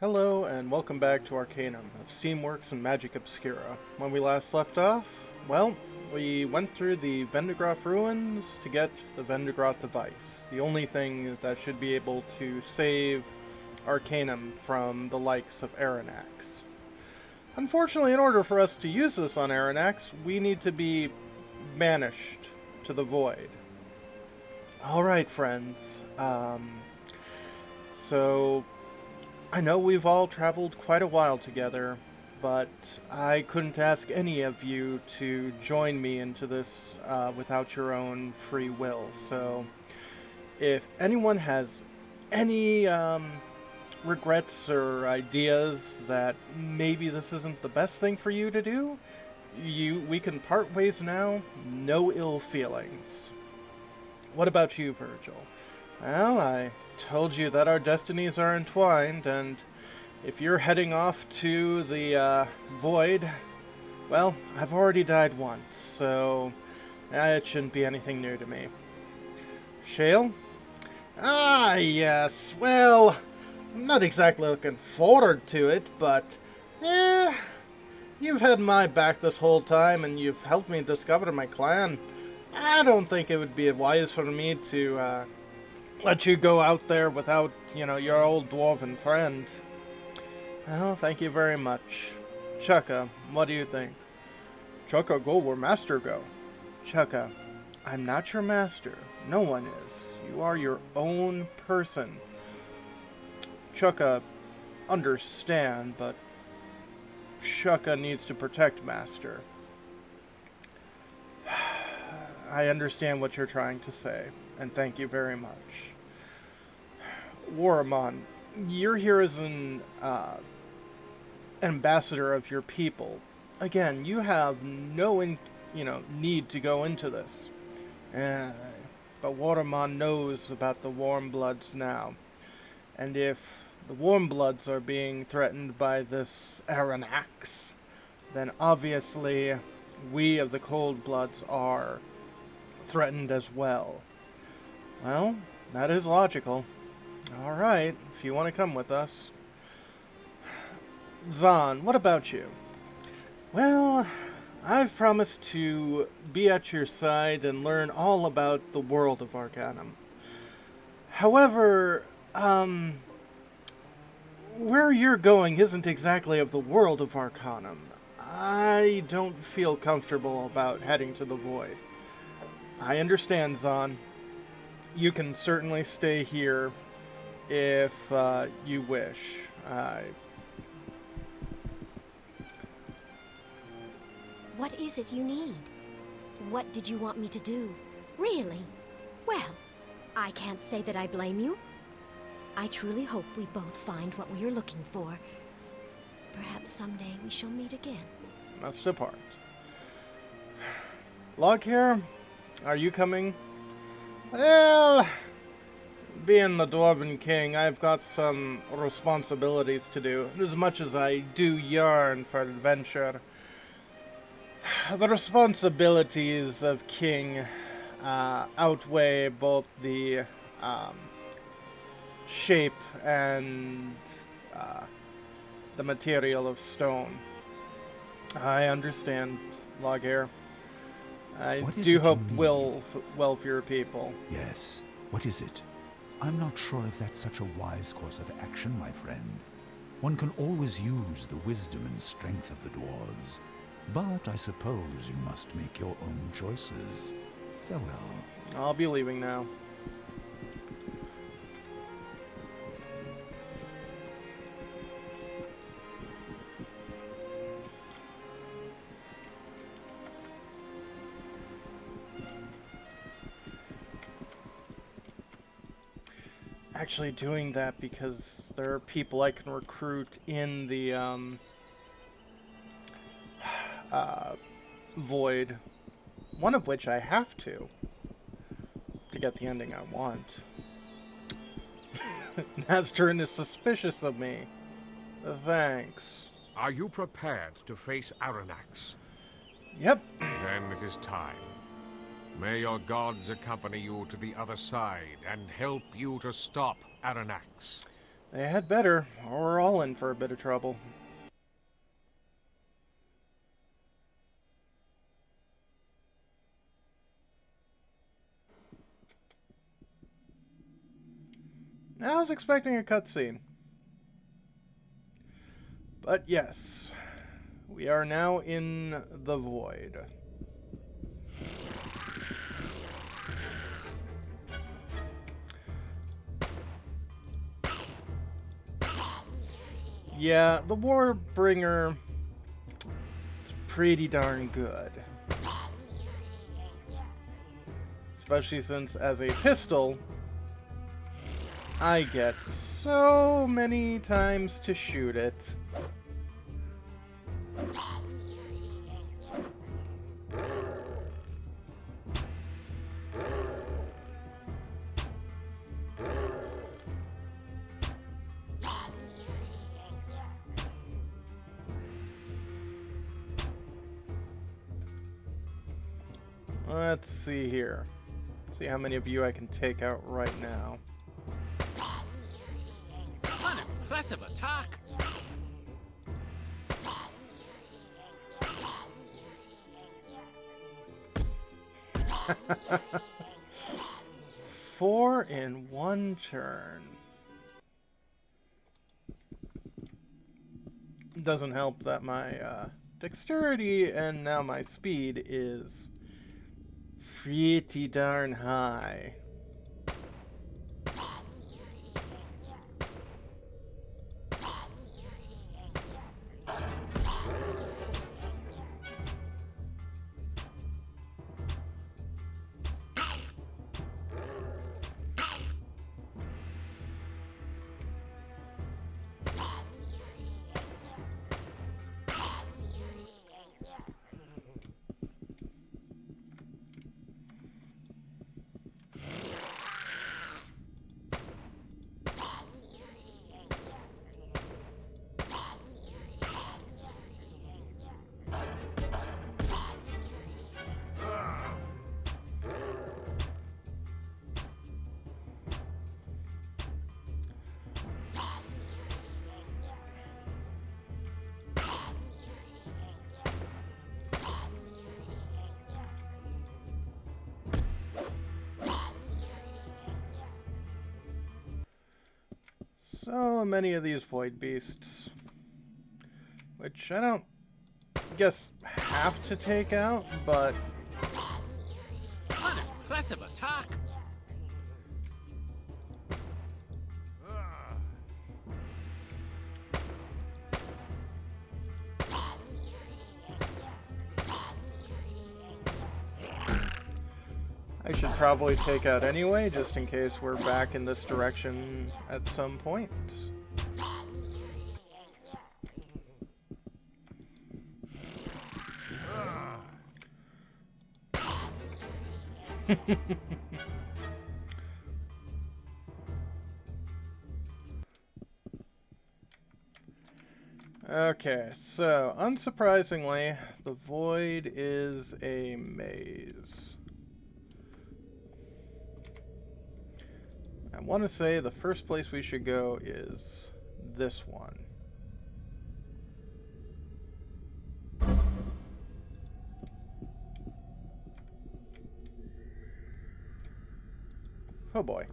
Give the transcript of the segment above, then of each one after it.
Hello and welcome back to Arcanum of Steamworks and Magic Obscura. When we last left off, well, we went through the Vendigroth ruins to get the Vendigroth device, the only thing that should be able to save Arcanum from the likes of Arronax. Unfortunately, in order for us to use this on Arronax, we need to be banished to the void. Alright, friends. So I know we've all traveled quite a while together, but I couldn't ask any of you to join me into this without your own free will. So, if anyone has any regrets or ideas that maybe this isn't the best thing for you to do, we can part ways now. No ill feelings. What about you, Virgil? Well, I told you that our destinies are entwined, and if you're heading off to the void, well, I've already died once, so it shouldn't be anything new to me. Shale? Ah, yes. Well, I'm not exactly looking forward to it, but you've had my back this whole time, and you've helped me discover my clan. I don't think it would be wise for me to let you go out there without, your old dwarven friend. Well, thank you very much. Chukka, what do you think? Chukka, go where master go. Chukka, I'm not your master. No one is. You are your own person. Chukka, understand, but Chukka needs to protect master. I understand what you're trying to say, and thank you very much. Waramon, you're here as an ambassador of your people. Again, you have no need to go into this. But Watermon knows about the Warm Bloods now. And if the Warm Bloods are being threatened by this Arronax, then obviously we of the Cold Bloods are threatened as well. Well, that is logical. Alright, if you want to come with us. Zahn, what about you? Well, I've promised to be at your side and learn all about the world of Arcanum. However, where you're going isn't exactly of the world of Arcanum. I don't feel comfortable about heading to the Void. I understand, Zahn. You can certainly stay here if you wish. What is it you need? What did you want me to do? Really? Well, I can't say that I blame you. I truly hope we both find what we are looking for. Perhaps someday we shall meet again. Must depart. Loghair, are you coming? Well, being the Dwarven King, I've got some responsibilities to do. As much as I do yearn for adventure, the responsibilities of King outweigh both the shape and the material of stone. I understand, Loghair. I do hope well for your people. Yes. What is it? I'm not sure if that's such a wise course of action, my friend. One can always use the wisdom and strength of the dwarves. But I suppose you must make your own choices. Farewell. I'll be leaving now. Actually doing that because there are people I can recruit in the void, one of which I have to get the ending I want. Naztern is suspicious of me. Thanks. Are you prepared to face Arronax? Yep. Then it is time. May your gods accompany you to the other side and help you to stop Arronax. They had better, or we're all in for a bit of trouble. I was expecting a cutscene. But yes, we are now in the void. Yeah, the Warbringer is pretty darn good. Especially since, as a pistol, I get so many times to shoot it. Let's see here. See how many of you I can take out right now. An impressive attack! 4 in 1 turn. Doesn't help that my dexterity and now my speed is pretty darn high. So many of these void beasts, which I don't guess have to take out, but An impressive attack! I should probably take out anyway, just in case we're back in this direction at some point. Okay, so unsurprisingly, the void is a maze. I want to say the first place we should go is this one. Oh boy.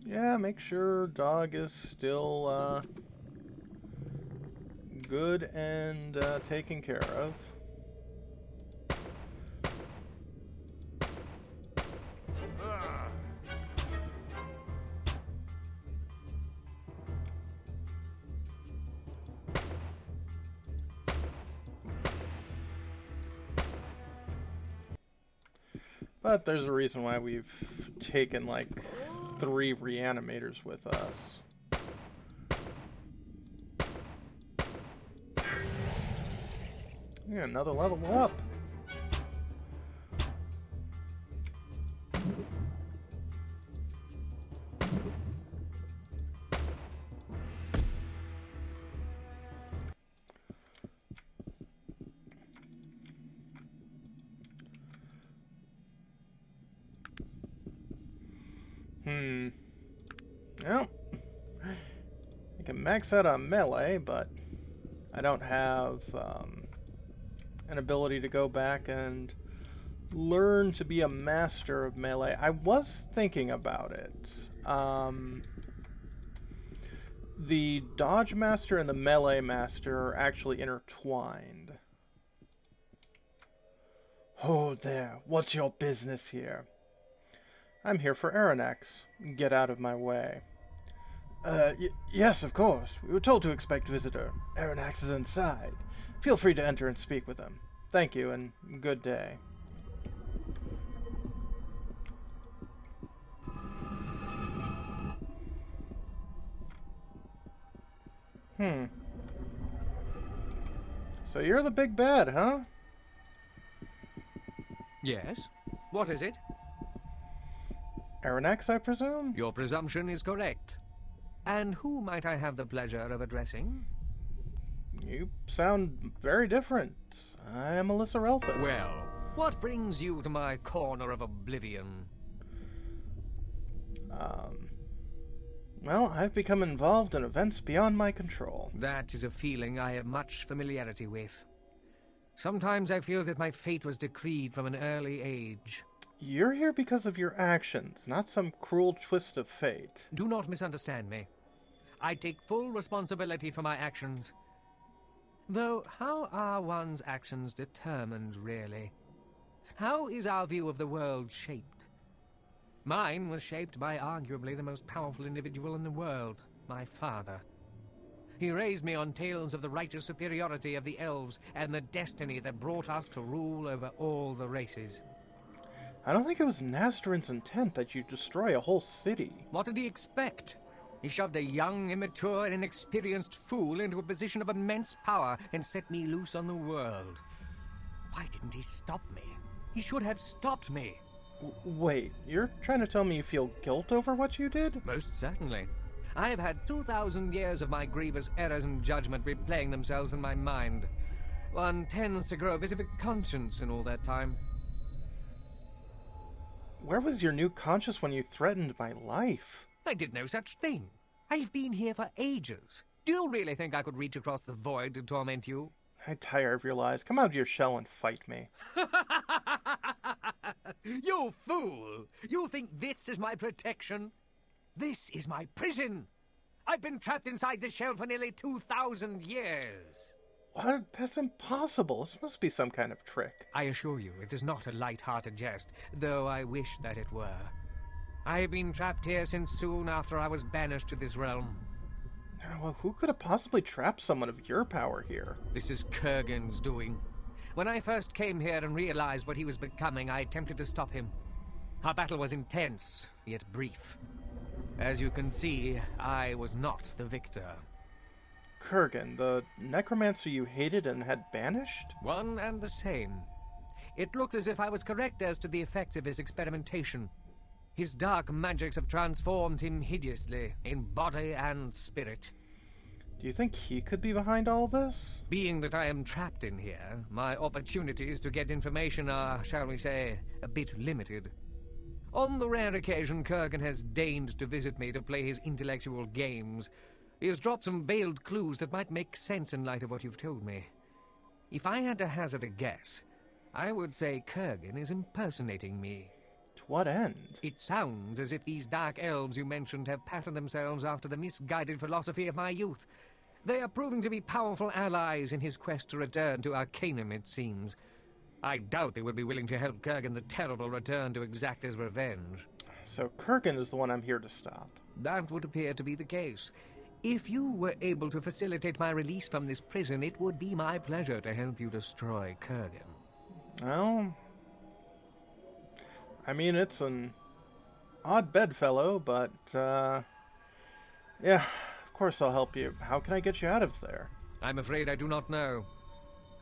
Yeah, make sure dog is still good and taken care of. But there's a reason why we've taken like 3 reanimators with us. Yeah, another level up. Well, I can max out on melee, but I don't have an ability to go back and learn to be a master of melee. I was thinking about it. The dodge master and the melee master are actually intertwined. Oh there, what's your business here? I'm here for Arronax. Get out of my way. Yes, of course. We were told to expect visitor. Arronax is inside. Feel free to enter and speak with him. Thank you, and good day. So you're the big bad, huh? Yes? What is it? Arronax, I presume? Your presumption is correct. And who might I have the pleasure of addressing? You sound very different. I am Elissa. Well, what brings you to my corner of oblivion? Well, I've become involved in events beyond my control. That is a feeling I have much familiarity with. Sometimes I feel that my fate was decreed from an early age. You're here because of your actions, not some cruel twist of fate. Do not misunderstand me. I take full responsibility for my actions. Though, how are one's actions determined, really? How is our view of the world shaped? Mine was shaped by arguably the most powerful individual in the world, my father. He raised me on tales of the righteous superiority of the elves and the destiny that brought us to rule over all the races. I don't think it was Nastarin's intent that you destroy a whole city. What did he expect? He shoved a young, immature, and inexperienced fool into a position of immense power and set me loose on the world. Why didn't he stop me? He should have stopped me. Wait, you're trying to tell me you feel guilt over what you did? Most certainly. I have had 2,000 years of my grievous errors and judgment replaying themselves in my mind. One tends to grow a bit of a conscience in all that time. Where was your new conscience when you threatened my life? I did no such thing. I've been here for ages. Do you really think I could reach across the void to torment you? I tire of your lies. Come out of your shell and fight me. You fool! You think this is my protection? This is my prison! I've been trapped inside this shell for nearly 2,000 years! What? That's impossible. This must be some kind of trick. I assure you, it is not a light-hearted jest, though I wish that it were. I have been trapped here since soon after I was banished to this realm. Well, who could have possibly trapped someone of your power here? This is Kurgan's doing. When I first came here and realized what he was becoming, I attempted to stop him. Our battle was intense, yet brief. As you can see, I was not the victor. Kurgan, the necromancer you hated and had banished? One and the same. It looked as if I was correct as to the effects of his experimentation. His dark magics have transformed him hideously, in body and spirit. Do you think he could be behind all this? Being that I am trapped in here, my opportunities to get information are, shall we say, a bit limited. On the rare occasion Kurgan has deigned to visit me to play his intellectual games, he has dropped some veiled clues that might make sense in light of what you've told me. If I had to hazard a guess, I would say Kurgan is impersonating me. To what end? It sounds as if these dark elves you mentioned have patterned themselves after the misguided philosophy of my youth. They are proving to be powerful allies in his quest to return to Arcanum, it seems. I doubt they would be willing to help Kurgan the Terrible return to exact his revenge. So Kurgan is the one I'm here to stop. That would appear to be the case. If you were able to facilitate my release from this prison, it would be my pleasure to help you destroy Kurgan. Well, I mean, it's an odd bedfellow, but, yeah, of course I'll help you. How can I get you out of there? I'm afraid I do not know.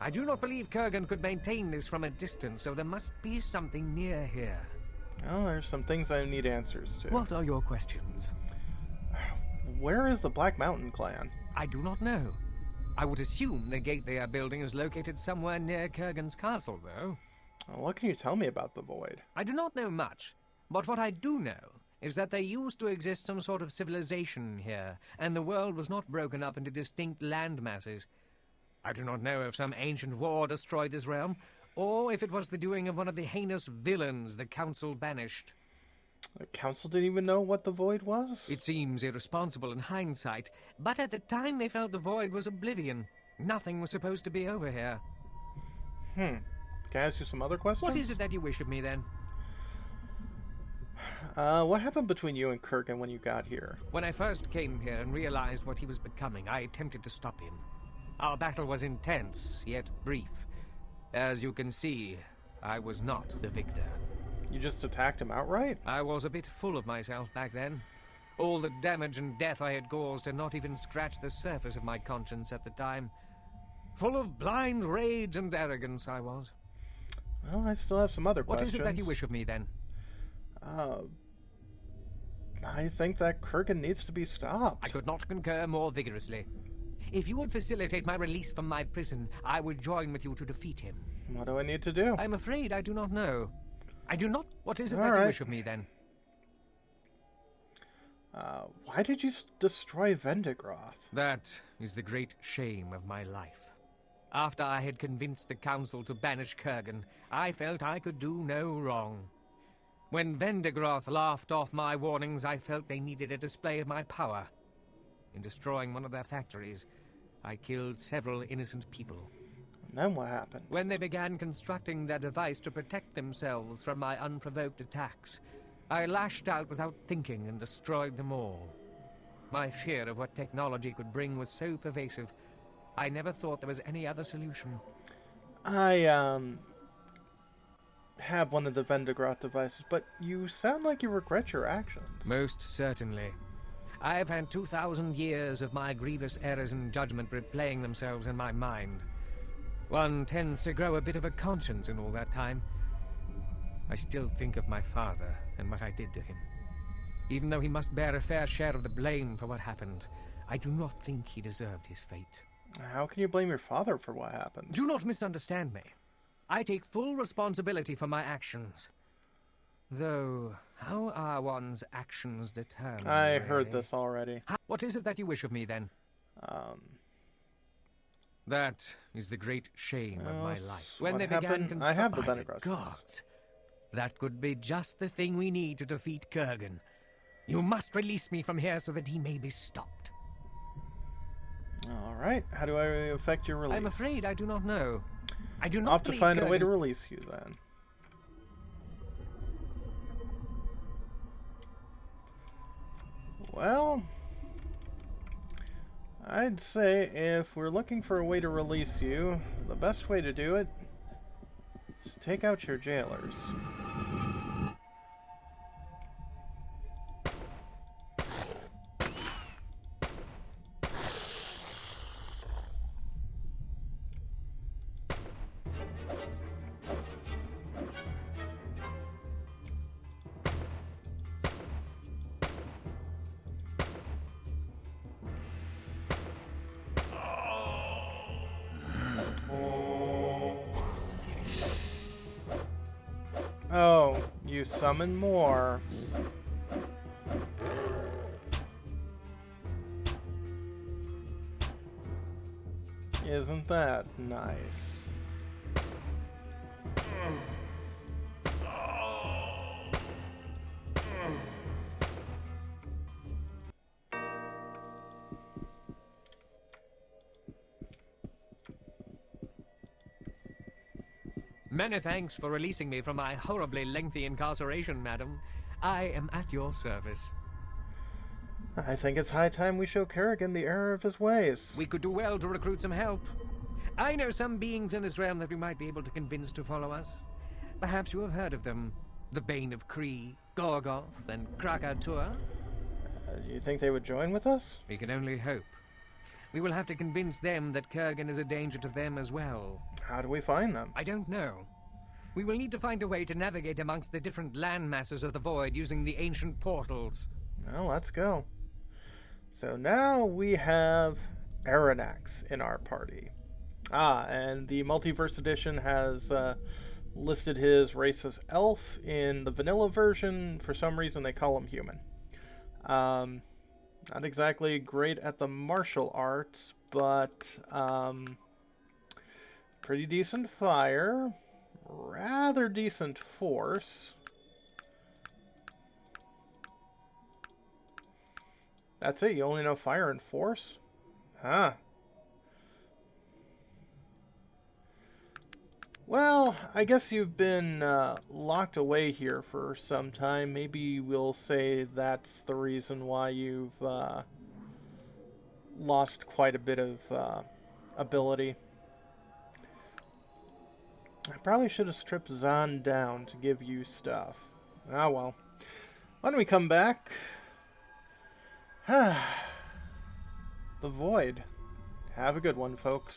I do not believe Kurgan could maintain this from a distance, so there must be something near here. Well, there's some things I need answers to. What are your questions? Where is the Black Mountain clan? I do not know. I would assume the gate they are building is located somewhere near Kurgan's castle, though. What can you tell me about the Void? I do not know much, but what I do know is that there used to exist some sort of civilization here, and the world was not broken up into distinct land masses. I do not know if some ancient war destroyed this realm, or if it was the doing of one of the heinous villains the Council banished. The Council didn't even know what the Void was? It seems irresponsible in hindsight, but at the time they felt the Void was oblivion. Nothing was supposed to be over here. Can I ask you some other questions? What is it that you wish of me, then? What happened between you and Kurgan when you got here? When I first came here and realized what he was becoming, I attempted to stop him. Our battle was intense, yet brief. As you can see, I was not the victor. You just attacked him outright? I was a bit full of myself back then. All the damage and death I had caused had not even scratched the surface of my conscience at the time. Full of blind rage and arrogance, I was. Well, I still have some other questions. What is it that you wish of me, then? I think that Kurgan needs to be stopped. I could not concur more vigorously. If you would facilitate my release from my prison, I would join with you to defeat him. What do I need to do? I'm afraid I do not know. I do not... What is it All that right. you wish of me, then? Why did you destroy Vendigroth? That is the great shame of my life. After I had convinced the Council to banish Kurgan, I felt I could do no wrong. When Vendigroth laughed off my warnings, I felt they needed a display of my power. In destroying one of their factories, I killed several innocent people. And then what happened? When they began constructing their device to protect themselves from my unprovoked attacks, I lashed out without thinking and destroyed them all. My fear of what technology could bring was so pervasive, I never thought there was any other solution. I, have one of the Vendigroth devices, but you sound like you regret your actions. Most certainly. I've had 2,000 years of my grievous errors in judgment replaying themselves in my mind. One tends to grow a bit of a conscience in all that time. I still think of my father and what I did to him. Even though he must bear a fair share of the blame for what happened, I do not think he deserved his fate. How can you blame your father for what happened? Do not misunderstand me. I take full responsibility for my actions. Though, how are one's actions determined? I heard really? this already. What is it that you wish of me, then? That is the great shame of my life. When what they began happened? I have the constructing... Vendigroth. God, that could be just the thing we need to defeat Kurgan. You must release me from here so that he may be stopped. All right. How do I affect your release? I'm afraid I do not know. I do I'll not have to believe find a way Kurgan- to release you then. Well, I'd say if we're looking for a way to release you, the best way to do it is to take out your jailers. Oh, you summon more. Isn't that nice? Many thanks for releasing me from my horribly lengthy incarceration, madam. I am at your service. I think it's high time we show Kerrigan the error of his ways. We could do well to recruit some help. I know some beings in this realm that we might be able to convince to follow us. Perhaps you have heard of them. The Bane of Kree, Gorgoth, and Krakatur? Do you think they would join with us? We can only hope. We will have to convince them that Kurgan is a danger to them as well. How do we find them? I don't know. We will need to find a way to navigate amongst the different land masses of the void using the ancient portals. Well, let's go. So now we have Arronax in our party. And the Multiverse Edition has listed his race as elf. In the vanilla version, for some reason they call him human. Not exactly great at the martial arts, but pretty decent fire, rather decent force. That's it, you only know fire and force? Huh. Well, I guess you've been locked away here for some time. Maybe we'll say that's the reason why you've lost quite a bit of ability. I probably should have stripped Zahn down to give you stuff. Ah well. When we come back... The Void. Have a good one, folks.